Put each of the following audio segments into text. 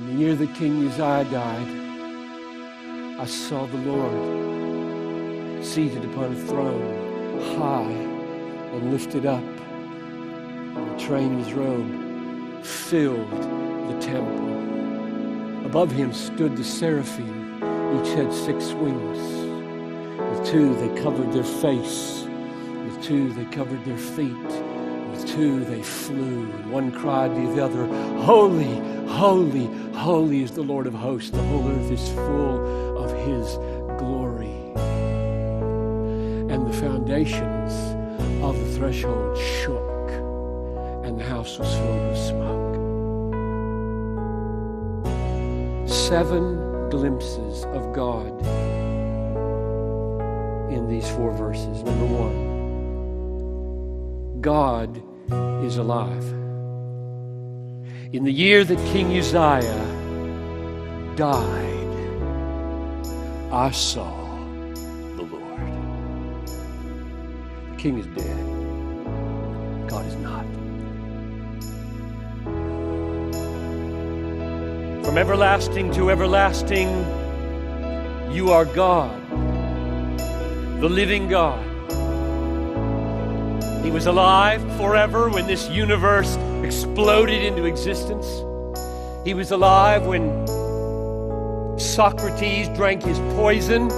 In the year that King Uzziah died, I saw the Lord seated upon a throne, high and lifted up. And the train of his robe filled the temple. Above him stood the seraphim. Each had 6 wings. With 2 they covered their face. With 2 they covered their feet. With 2 they flew. And one cried to the other, Holy, holy, holy is the Lord of hosts. The whole earth is full of his glory. And the foundations of the threshold shook, and the house was filled with smoke. 7 glimpses of God in these 4 verses. Number 1, God is alive. In the year that King Uzziah died, I saw the Lord. The king is dead. God is not. From everlasting to everlasting, you are God, the living God. He was alive forever when this universe exploded into existence. He was alive when Socrates drank his poison.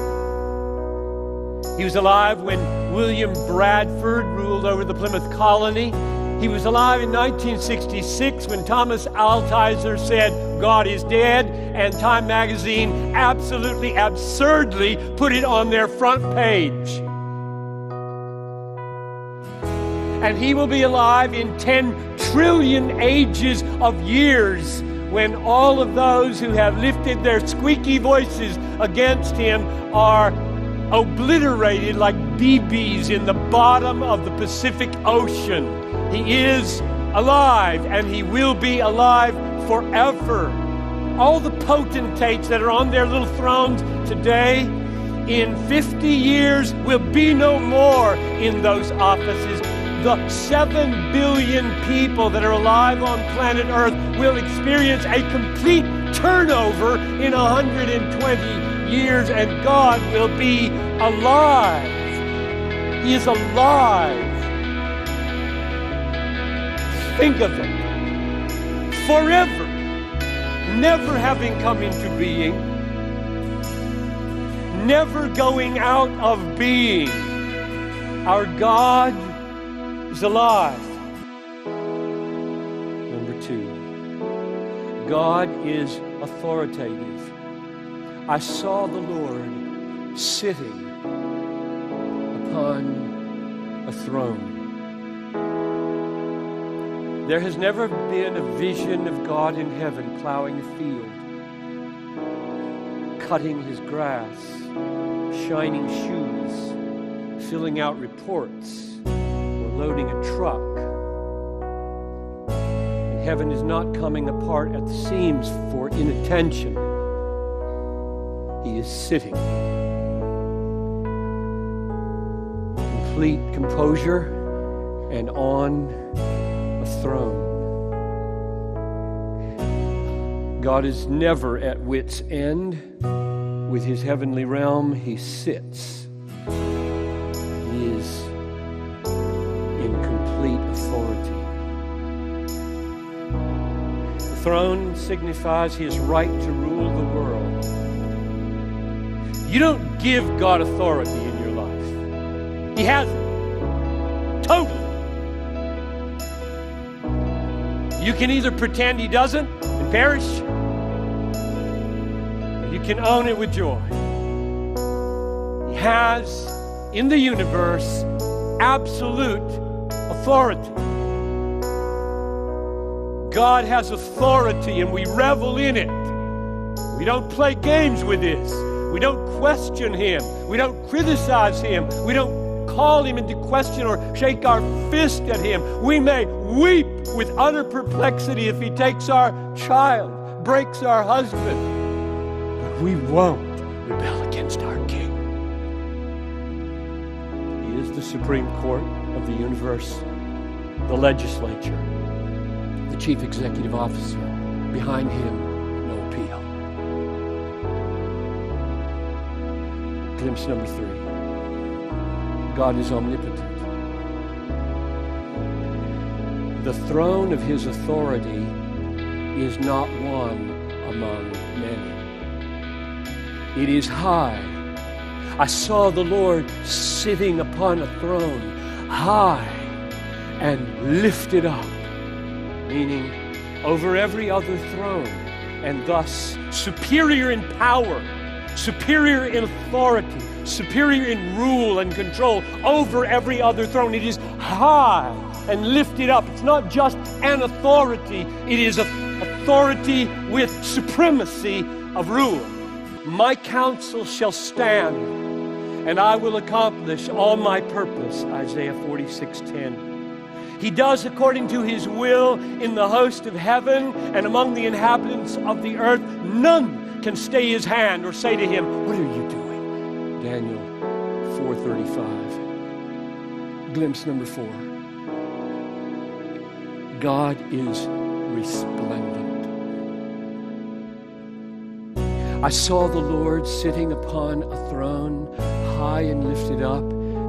He was alive when William Bradford ruled over the Plymouth colony. He was alive in 1966 when Thomas Altizer said, God is dead, and Time magazine absolutely absurdly put it on their front page. And he will be alive in 10 trillion ages of years when all of those who have lifted their squeaky voices against him are obliterated like BBs in the bottom of the Pacific Ocean. He is alive, and he will be alive forever. All the potentates that are on their little thrones today, in 50 years will be no more in those offices. The 7 billion people that are alive on planet Earth will experience a complete turnover in 120 years, and God will be alive. He is alive. Think of it. Forever, never having come into being, never going out of being. Our God is alive. Number 2, God is authoritative. I saw the Lord sitting upon a throne. There has never been a vision of God in heaven plowing a field, cutting his grass, shining shoes, filling out reports, or loading a truck. And heaven is not coming apart at the seams for inattention. He is sitting. Complete composure and on a throne. God is never at wit's end with his heavenly realm. He sits. He is in complete authority. The throne signifies his right to rule the world. You don't give God authority in your life. He has it. Totally. You can either pretend he doesn't and perish, or you can own it with joy. He has, in the universe, absolute authority. God has authority, and we revel in it. We don't play games with this. We don't question him. We don't criticize him. We don't call him into question or shake our fist at him. We may weep with utter perplexity if he takes our child, breaks our husband, but we won't rebel against our King. He is the Supreme Court of the universe, the legislature, the chief executive officer. Behind him, no appeal. Glimpse number 3. God is omnipotent. The throne of his authority is not one among many. It is high. I saw the Lord sitting upon a throne, high and lifted up, meaning over every other throne, and thus superior in power, superior in authority, superior in rule and control over every other throne. It is high and lifted up. It's not just an authority, it is authority with supremacy of rule. My counsel shall stand, and I will accomplish all my purpose, Isaiah 46:10. He does according to his will in the host of heaven and among the inhabitants of the earth. None can stay his hand or say to him, what are you doing? Daniel 4:35. Glimpse number 4. God is resplendent. I saw the Lord sitting upon a throne, high and lifted up,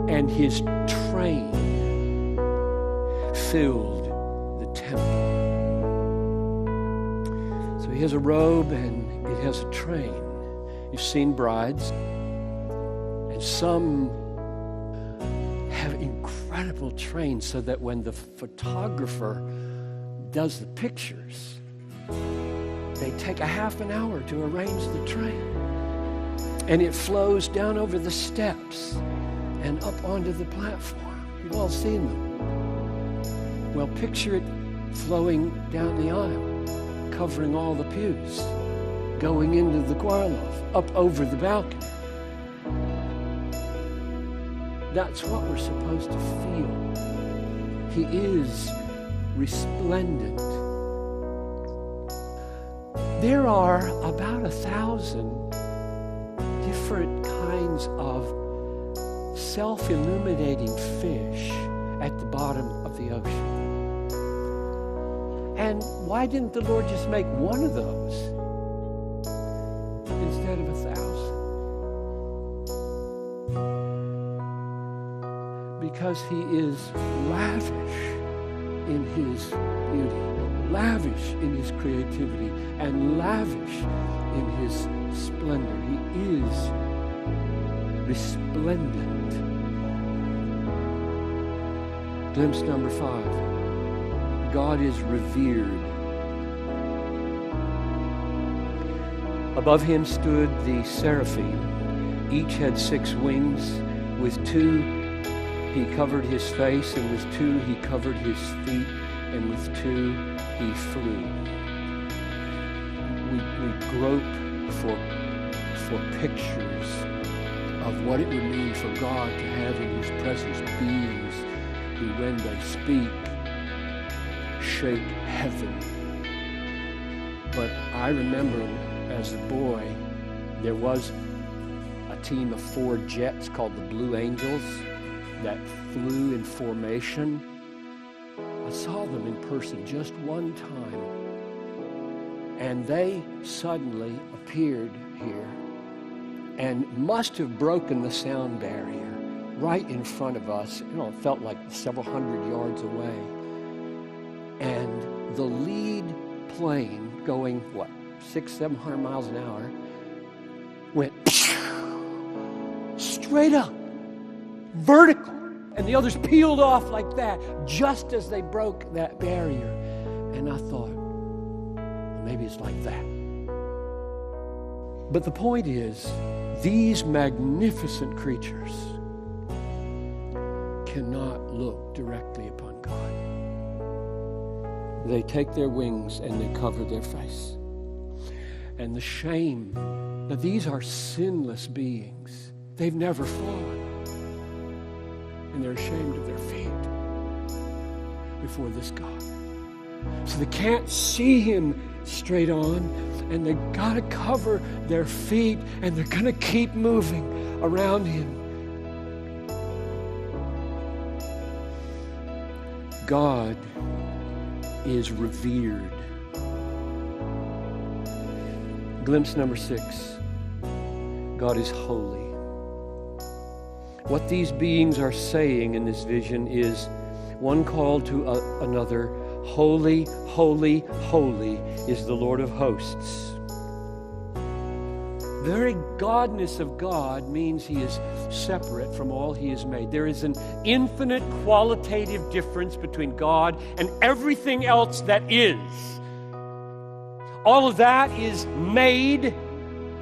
and his train filled the temple. So he has a robe and it has a train. You've seen brides, and some have incredible trains so that when the photographer does the pictures, they take a half an hour to arrange the train. And it flows down over the steps and up onto the platform. You've all seen them. Well, picture it flowing down the aisle, covering all the pews, going into the choir loft, up over the balcony. That's what we're supposed to feel. He is resplendent. There are about 1,000 different kinds of self-illuminating fish at the bottom of the ocean. And why didn't the Lord just make one of those instead of 1,000? Because he is lavish in his beauty, lavish in his creativity, and lavish in his splendor. He is resplendent. Glimpse number 5. God is revered. Above him stood the seraphim. Each had 6 wings. With 2 he covered his face, and with 2 he covered his feet, and with 2 he flew. We grope for pictures of what it would mean for God to have in his presence beings who, when they speak, shake heaven. But I remember as a boy, there was a team of 4 jets called the Blue Angels that flew in formation. I saw them in person just one time, and they suddenly appeared here and must have broken the sound barrier right in front of us. You know, it felt like several hundred yards away. And the lead plane, going, 600-700 miles an hour, went straight up, vertical. And the others peeled off like that, just as they broke that barrier. And I thought, maybe it's like that. But the point is, these magnificent creatures cannot look directly upon God. They take their wings and they cover their face. And the shame, now these are sinless beings. They've never fallen. And they're ashamed of their feet before this God. So they can't see him straight on, and they got to cover their feet, and they're going to keep moving around him. God is revered. Glimpse number 6. God is holy. What these beings are saying in this vision is one call to another. Holy, holy, holy is the Lord of hosts. The very godness of God means He is separate from all He has made. There is an infinite qualitative difference between God and everything else that is. All of that is made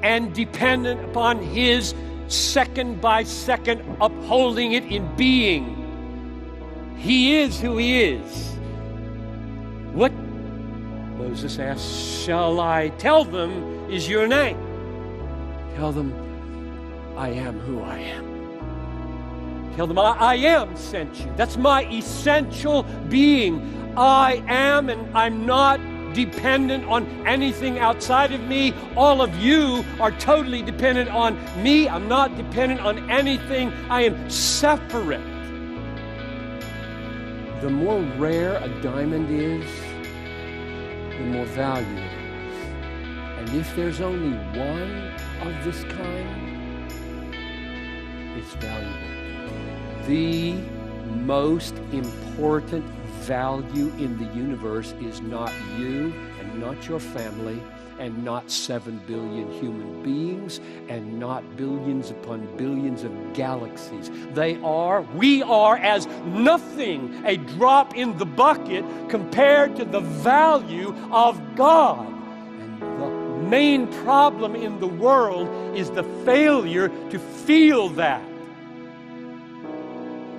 and dependent upon His second by second upholding it in being. He is who He is. What, Moses asked, shall I tell them is your name? Tell them, I am who I am. Tell them, I am sent you. That's my essential being. I am, and I'm not dependent on anything outside of me. All of you are totally dependent on me. I'm not dependent on anything. I am separate. The more rare a diamond is, the more valuable it is. And if there's only one of this kind, it's valuable. The most important value in the universe is not you and not your family and not 7 billion human beings and not billions upon billions of galaxies. We are as nothing, a drop in the bucket compared to the value of God. And the main problem in the world is the failure to feel that.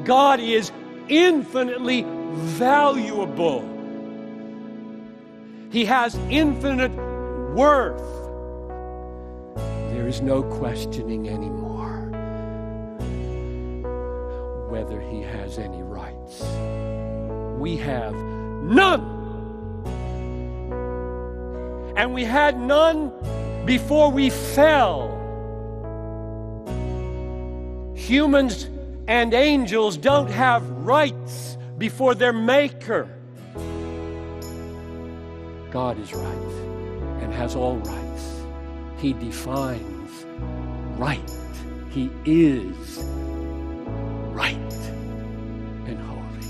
God is infinitely valuable. He has infinite worth. There is no questioning anymore whether He has any rights. We have none. And we had none before we fell. Humans and angels don't have rights before their Maker. God is right and has all rights. He defines right. He is right and holy.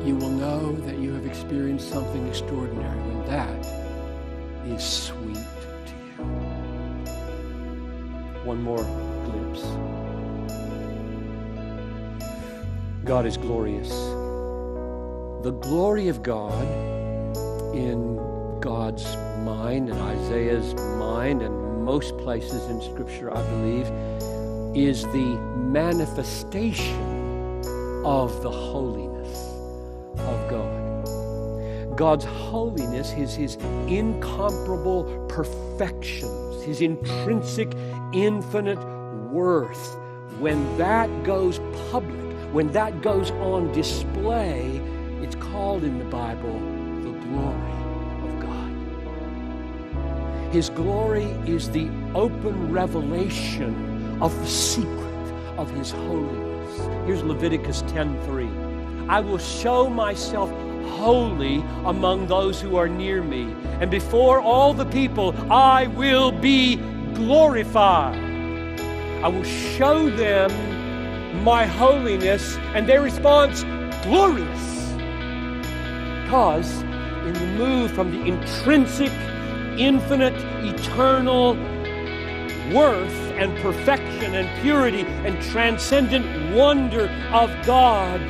You will know that you have experienced something extraordinary when that is sweet to you. One more glimpse. God is glorious. The glory of God in God's mind and Isaiah's mind and most places in Scripture, I believe, is the manifestation of the holiness of God. God's holiness is His incomparable perfections, His intrinsic infinite worth. When that goes public, when that goes on display, it's called in the Bible the glory of God. His glory is the open revelation of the secret of His holiness. Here's Leviticus 10:3. I will show myself holy among those who are near me, and before all the people I will be glorified. I will show them my holiness, and their response, glorious. Because in the move from the intrinsic, infinite, eternal worth and perfection and purity and transcendent wonder of God,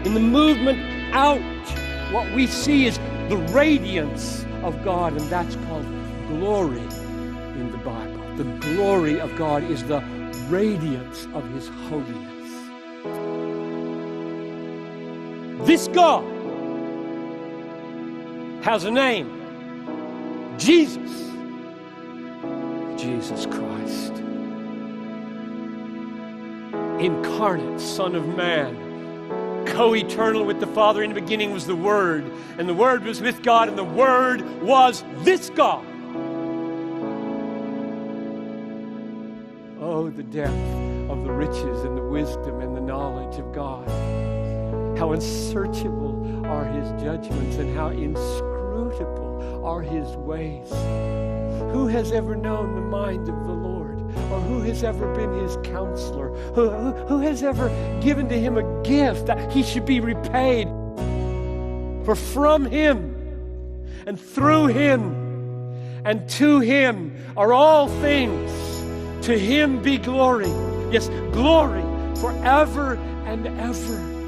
in the movement out, what we see is the radiance of God, and that's called glory in the Bible. The glory of God is the radiance of His holiness. This God has a name. Jesus. Jesus Christ. Incarnate Son of Man. Co-eternal with the Father. In the beginning was the Word. And the Word was with God. And the Word was this God. Oh, the depth of the riches and the wisdom and the knowledge of God. How unsearchable are His judgments and how inscrutable are His ways. Who has ever known the mind of the Lord? Or who has ever been his counselor? Who has ever given to him a gift that he should be repaid? For from him and through him and to him are all things. To him be glory. Yes, glory forever and ever.